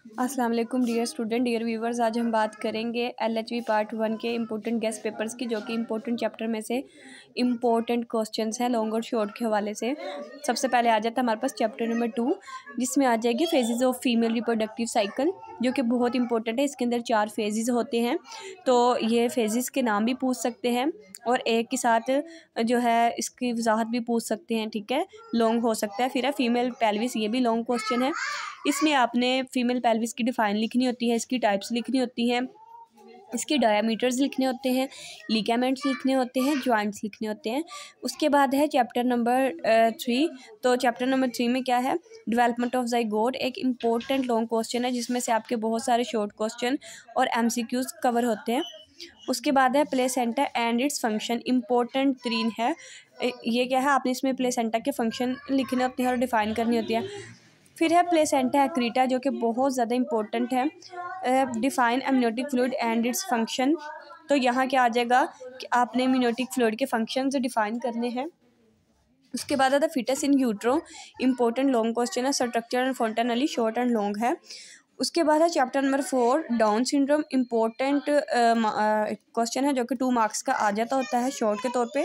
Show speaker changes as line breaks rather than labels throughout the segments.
अस्सलाम वालेकुम dear student, dear viewers. आज हम बात करेंगे LHV पार्ट 1 के इम्पोर्टेंट गेस्ट पेपर्स की, जो कि इम्पोर्टेंट चैप्टर में से इम्पोर्टेंट क्वेश्चंस हैं लॉन्ग और शॉर्ट के हवाले से। सबसे पहले आ जाता है हमारे पास चैप्टर नंबर 2, जिसमें आ जाएगी phases of female reproductive cycle, जो कि बहुत इंपॉर्टेंट है। इसके अंदर 4 फेजेस होते हैं, तो ये फेजेस के नाम भी पूछ सकते हैं और एक के साथ जो है इसकी वजाहत भी पूछ सकते हैं। ठीक है, लॉन्ग हो सकता है। फिर है फीमेल पेल्विस, ये भी लॉन्ग क्वेश्चन है। इसमें आपने फीमेल पेल्विस की डिफाइन लिखनी होती है, इसकी टाइप्स लिखनी होती हैं, इसके डायामीटर्स लिखने होते हैं, लिगामेंट्स लिखने होते हैं, जॉइंट्स लिखने होते हैं। उसके बाद है चैप्टर नंबर 3। तो चैप्टर नंबर 3 में क्या है, डेवलपमेंट ऑफ ज़ाइगोट, एक इम्पोर्टेंट लॉन्ग क्वेश्चन है जिसमें से आपके बहुत सारे शॉर्ट क्वेश्चन और MCQs कवर होते हैं। उसके बाद है placenta and its function, important 3 है। ये क्या है, आपने इसमें प्लेसेंटा के फंक्शन लिखने होते हैं और डिफ़ाइन करनी होती है। फिर है प्लेसेंटा एक्रीटा, जो कि बहुत ज़्यादा इंपॉर्टेंट है। Define amniotic fluid and its function, तो यहाँ क्या आ जाएगा कि आपने एमनियोटिक फ्लूइड के फंक्शन डिफ़ाइन करने हैं। उसके बाद आता है foetus in utero, important long question है। Structure and fontanelle short and long है। उसके बाद है chapter number 4 down syndrome, important question है जो कि 2 मार्क्स का आ जाता होता है शॉर्ट के तौर पे।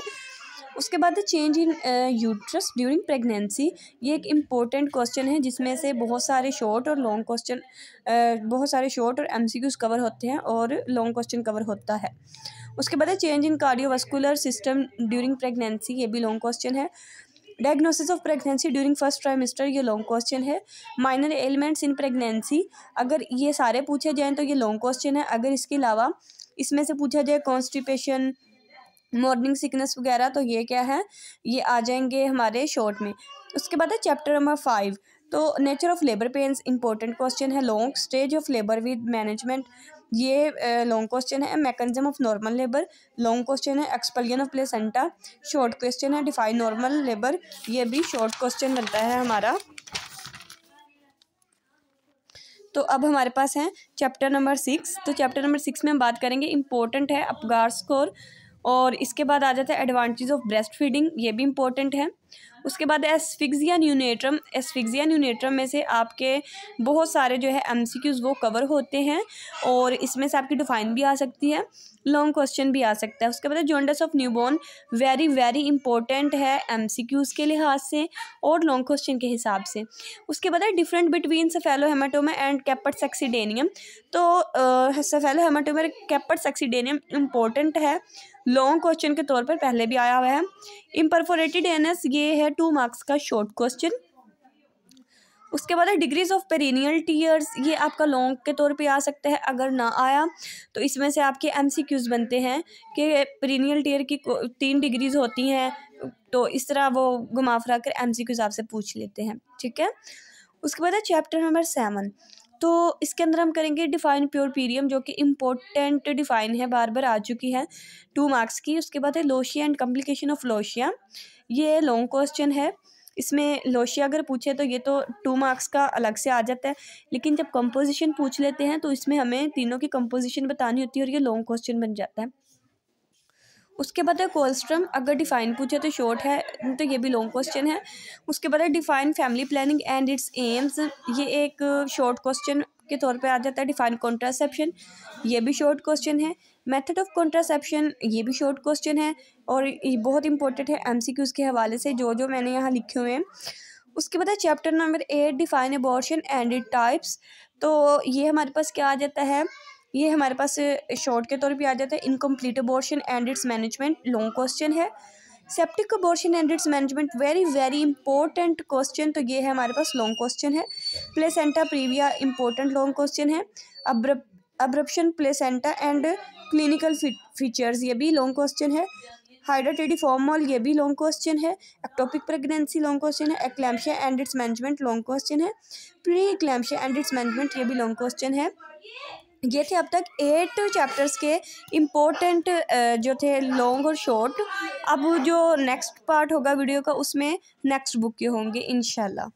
उसके बाद change in uterus during pregnancy, ये एक इम्पोर्टेंट क्वेश्चन है जिसमें से बहुत सारे शॉर्ट और लॉन्ग क्वेश्चन, बहुत सारे शॉर्ट और MCQs कवर होते हैं और लॉन्ग क्वेश्चन कवर होता है। उसके बाद change in cardiovascular system during pregnancy, ये भी लॉन्ग क्वेश्चन है। Diagnosis of pregnancy during first trimester, ये लॉन्ग क्वेश्चन है। माइनर एलिमेंट्स इन प्रेगनेंसी, अगर ये सारे पूछे जाएँ तो ये लॉन्ग क्वेश्चन है। अगर इसके अलावा इसमें से पूछा जाए कॉन्स्टिपेशन, मॉर्निंग सिकनेस वगैरह, तो ये क्या है, ये आ जाएंगे हमारे शॉर्ट में। उसके बाद है चैप्टर नंबर 5, तो nature of labour pains, important question है। Long stage of labour with management, ये लॉन्ग क्वेश्चन है। Mechanism of normal labour, long question है। Expulsion of placenta, short question है। डिफाइन नॉर्मल लेबर, ये भी शॉर्ट क्वेश्चन बनता है हमारा। तो अब हमारे पास है चैप्टर नंबर 6। तो चैप्टर नंबर 6 में हम बात करेंगे, इंपॉर्टेंट है अपगार स्कोर, और इसके बाद आ जाता है एडवांटेज ऑफ ब्रेस्ट फीडिंग, ये भी इंपॉर्टेंट है। उसके बाद एस्फिक्सिया न्यूनेट्रम, एस्फिक्सिया न्यूनेट्रम में से आपके बहुत सारे जो है MCQs वो कवर होते हैं और इसमें से आपकी डिफाइन भी आ सकती है, लॉन्ग क्वेश्चन भी आ सकता है। उसके बाद jaundice of newborn, very very important है MCQs के लिहाज से और लॉन्ग क्वेश्चन के हिसाब से। उसके बाद डिफरेंट बिटवीन सेफेलोहेमाटोमा एंड कैपर्ट सैक्सीडेनियम, तो सेफेलोहेमाटोमा और कैपर्ट सैक्सीडेनियम इंपॉर्टेंट है, लॉन्ग क्वेश्चन के तौर पर पहले भी आया हुआ है। इम्परफोरेटेड एनस, ये है 2 मार्क्स का शॉर्ट क्वेश्चन। उसके बाद डिग्रीज ऑफ पेरिनियल टीयर्स, ये आपका लॉन्ग के तौर पे आ सकता है। अगर ना आया तो इसमें से आपके MCQs बनते हैं कि पेरिनियल टीयर की 3 डिग्रीज होती हैं, तो इस तरह वो घुमा फिरा कर MCQs आपसे पूछ लेते हैं। ठीक है, उसके बाद चैप्टर नंबर 7, तो इसके अंदर हम करेंगे डिफाइन प्योरपीरियम, जो कि इम्पोर्टेंट डिफाइन है, बार बार आ चुकी है, 2 मार्क्स की। उसके बाद है लोशिया एंड कम्प्लिकेशन ऑफ लोशिया, ये लॉन्ग क्वेश्चन है। इसमें लोशिया अगर पूछे तो ये तो 2 मार्क्स का अलग से आ जाता है, लेकिन जब कंपोजिशन पूछ लेते हैं तो इसमें हमें तीनों की कंपोजिशन बतानी होती है और ये लॉन्ग क्वेश्चन बन जाता है। उसके बाद है कोलस्ट्रम, अगर डिफाइन पूछे तो शॉर्ट है, तो ये भी लॉन्ग क्वेश्चन है। उसके बाद है define family planning and it's AIIMS, ये एक शॉर्ट क्वेश्चन के तौर पे आ जाता है। डिफाइन कॉन्ट्रासेप्शन, ये भी शॉर्ट क्वेश्चन है। मेथड ऑफ कॉन्ट्रासेप्शन, ये भी शॉर्ट क्वेश्चन है और ये बहुत इंपॉर्टेंट है MCQs के हवाले से, जो जो मैंने यहाँ लिखे हुए हैं। उसके बाद है chapter number 8 define abortion and it types, तो ये हमारे पास क्या आ जाता है, ये हमारे पास शॉर्ट के तौर पे आ जाता है। Incomplete abortion and its management, long question है। Septic abortion and its management, very very important question, तो ये है हमारे पास लॉन्ग क्वेश्चन है। Placenta praevia, important long question है। Abruption placenta and clinical features, ये भी लॉन्ग क्वेश्चन है। हाइड्रोटेडिफॉर्मल, ये भी लॉन्ग क्वेश्चन है। एक्टोपिक प्रेगनेंसी लॉन्ग क्वेश्चन है। Eclampsia and its management, long question है। Pre eclampsia and its management, ये भी लॉन्ग क्वेश्चन है। ये थे अब तक 8 चैप्टर्स के इम्पोर्टेंट जो थे लॉन्ग और शॉर्ट। अब जो नेक्स्ट पार्ट होगा वीडियो का, उसमें नेक्स्ट बुक के होंगे इंशाल्लाह।